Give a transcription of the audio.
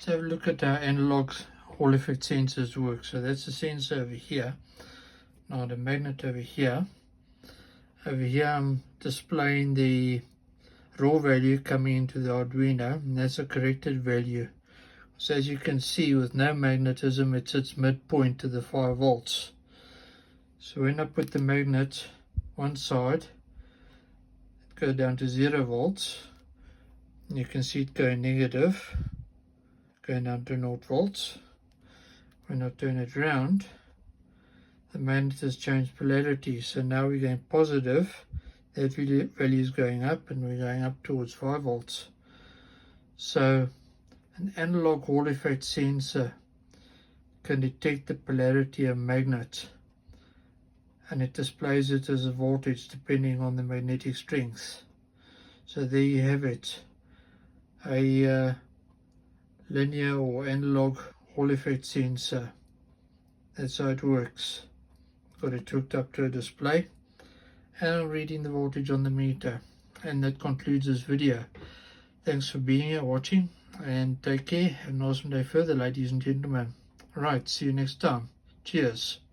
Let's have a look at how analog Hall effect sensors work. So that's the sensor over here. Now the magnet over here. Over here I'm displaying the raw value coming into the Arduino, and that's a corrected value. So as you can see, with no magnetism, it sits midpoint to the 5 volts. So when I put the magnet one side, it goes down to 0 volts. And you can see it going negative, going down to 0 volts. When I turn it around, the magnet has changed polarity. So now we're going positive. That value is going up, and we're going up towards 5 volts. So an analog Hall effect sensor can detect the polarity of a magnet, and it displays it as a voltage depending on the magnetic strength. So there you have it, a linear or analog Hall effect sensor. That's how it works. Got it hooked up to a display, and I'm reading the voltage on the meter. And that concludes this video. Thanks for being here, watching, and take care. Have an awesome day further, ladies and gentlemen. Alright, see you next time. Cheers.